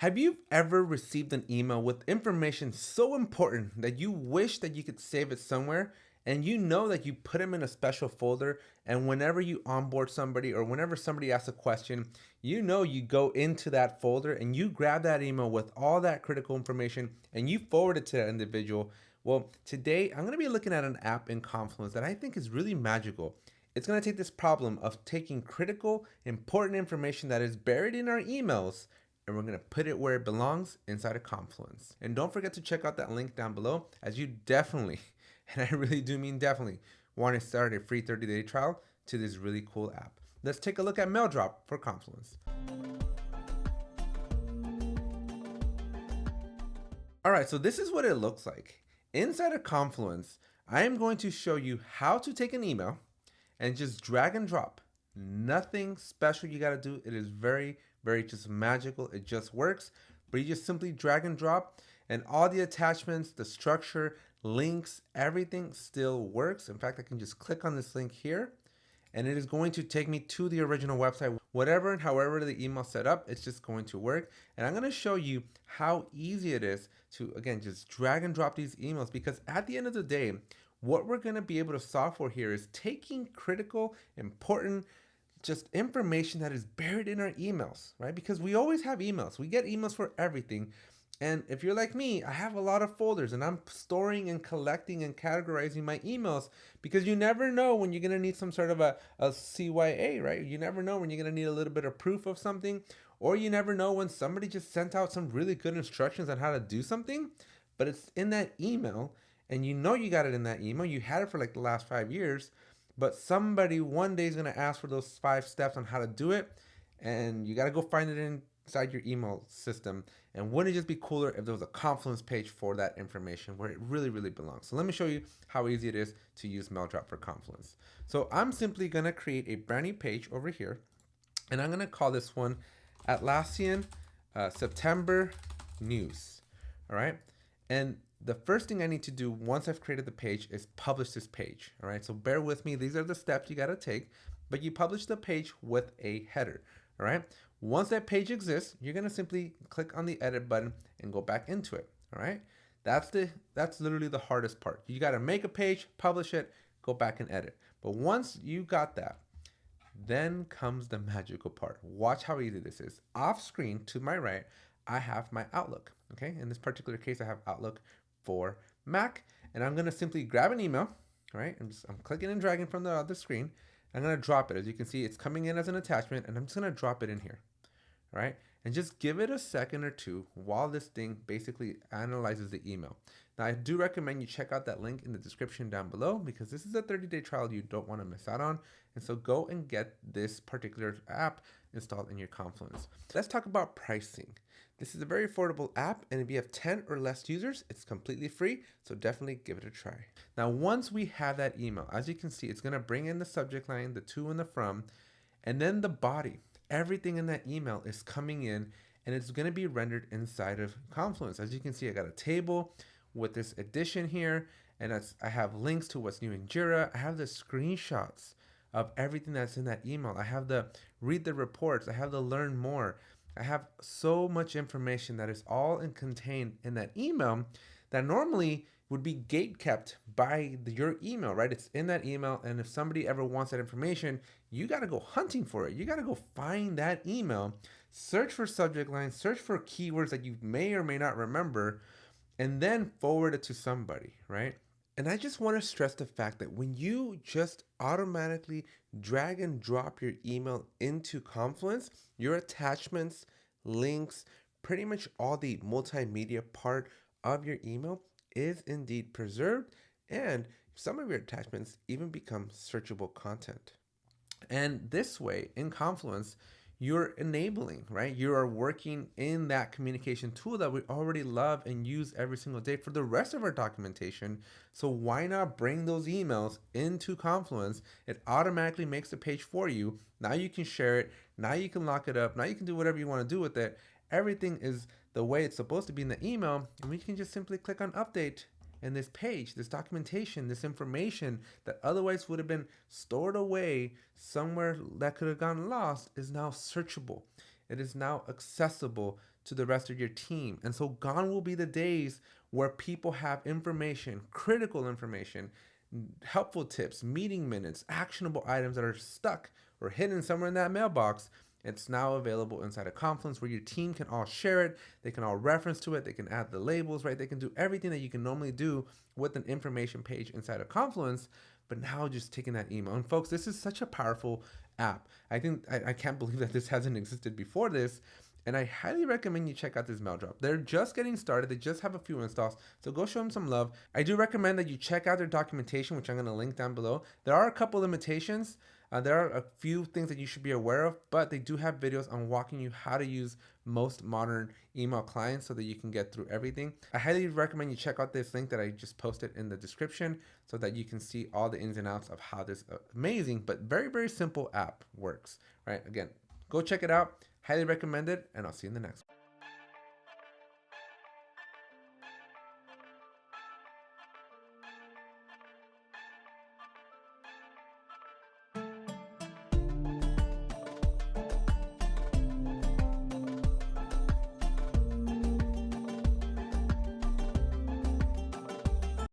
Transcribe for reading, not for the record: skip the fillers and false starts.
Have you ever received an email with information so important that you wish that you could save it somewhere, and you know that you put them in a special folder, and whenever you onboard somebody or whenever somebody asks a question, you know you go into that folder and you grab that email with all that critical information and you forward it to that individual? Well, today I'm going to be looking at an app in Confluence that I think is really magical. It's going to take this problem of taking critical, important information that is buried in our emails, and we're going to put it where it belongs, inside of Confluence. And don't forget to check out that link down below, as you definitely, and I really do mean definitely, want to start a free 30-day trial to this really cool app. Let's take a look at MailDrop for Confluence. All right, so this is what it looks like. Inside of Confluence, I am going to show you how to take an email and just drag and drop. Nothing special you got to do. It is very, very just magical. It just works. But you just simply drag and drop, and all the attachments, the structure, links, everything still works. In fact, I can just click on this link here, and it is going to take me to the original website. Whatever and however the email set up, it's just going to work. And I'm going to show you how easy it is to, again, just drag and drop these emails, because at the end of the day, what we're going to be able to solve for here is taking critical, important, just information that is buried in our emails, right? Because we always have emails. We get emails for everything. And if you're like me, I have a lot of folders and I'm storing and collecting and categorizing my emails, because you never know when you're going to need some sort of a CYA, right? You never know when you're going to need a little bit of proof of something, or you never know when somebody just sent out some really good instructions on how to do something, but it's in that email, and you know you got it in that email. You had it for like the last 5 years, but somebody one day is going to ask for those 5 steps on how to do it, and you got to go find it inside your email system. And wouldn't it just be cooler if there was a Confluence page for that information where it really, really belongs? So let me show you how easy it is to use MailDrop for Confluence. So I'm simply going to create a brand new page over here, and I'm going to call this one Atlassian September News. All right. And the first thing I need to do once I've created the page is publish this page. All right, so bear with me. These are the steps you got to take, but you publish the page with a header. All right, once that page exists, you're going to simply click on the edit button and go back into it. All right, that's literally the hardest part. You got to make a page, publish it, go back and edit. But once you got that, then comes the magical part. Watch how easy this is. Off screen to my right, I have my Outlook. Okay, in this particular case, I have Outlook for Mac, and I'm going to simply grab an email. Right, I'm clicking and dragging from the other screen. I'm going to drop it. As you can see, it's coming in as an attachment, and I'm just going to drop it in here. All right, and just give it a second or two while this thing basically analyzes the email. Now, I do recommend you check out that link in the description down below, because this is a 30-day trial you don't want to miss out on. And so go and get this particular app installed in your Confluence. Let's talk about pricing. This is a very affordable app, and if you have 10 or less users, it's completely free, so definitely give it a try. Now, once we have that email, as you can see, it's going to bring in the subject line, the to and the from, and then the body. Everything in that email is coming in, and it's going to be rendered inside of Confluence. As you can see, I got a table with this addition here, and I have links to what's new in Jira. I have the screenshots of everything that's in that email. I have the read the reports. I have the learn more. I have so much information that is all contained in that email that normally would be gate kept by your email, right? It's in that email, and if somebody ever wants that information, you got to go hunting for it. You got to go find that email, search for subject lines, search for keywords that you may or may not remember, and then forward it to somebody, right? And I just want to stress the fact that when you just automatically drag and drop your email into Confluence, your attachments, links, pretty much all the multimedia part of your email is indeed preserved, and some of your attachments even become searchable content. And this way, in Confluence, you're enabling, right? You are working in that communication tool that we already love and use every single day for the rest of our documentation. So why not bring those emails into Confluence? It automatically makes the page for you. Now you can share it. Now you can lock it up. Now you can do whatever you want to do with it. Everything is the way it's supposed to be in the email, and we can just simply click on update. And this page, this documentation, this information that otherwise would have been stored away somewhere that could have gone lost is now searchable. It is now accessible to the rest of your team. And so gone will be the days where people have information, critical information, helpful tips, meeting minutes, actionable items that are stuck or hidden somewhere in that mailbox. It's now available inside of Confluence where your team can all share it. They can all reference to it. They can add the labels, right? They can do everything that you can normally do with an information page inside of Confluence, but now just taking that email. And folks, this is such a powerful app. I can't believe that this hasn't existed before this. And I highly recommend you check out this MailDrop. They're just getting started. They just have a few installs. So go show them some love. I do recommend that you check out their documentation, which I'm going to link down below. There are a couple limitations. There are a few things that you should be aware of, but they do have videos on walking you how to use most modern email clients so that you can get through everything. I highly recommend you check out this link that I just posted in the description so that you can see all the ins and outs of how this amazing but very, very simple app works, right? Again, go check it out. Highly recommend it, and I'll see you in the next one.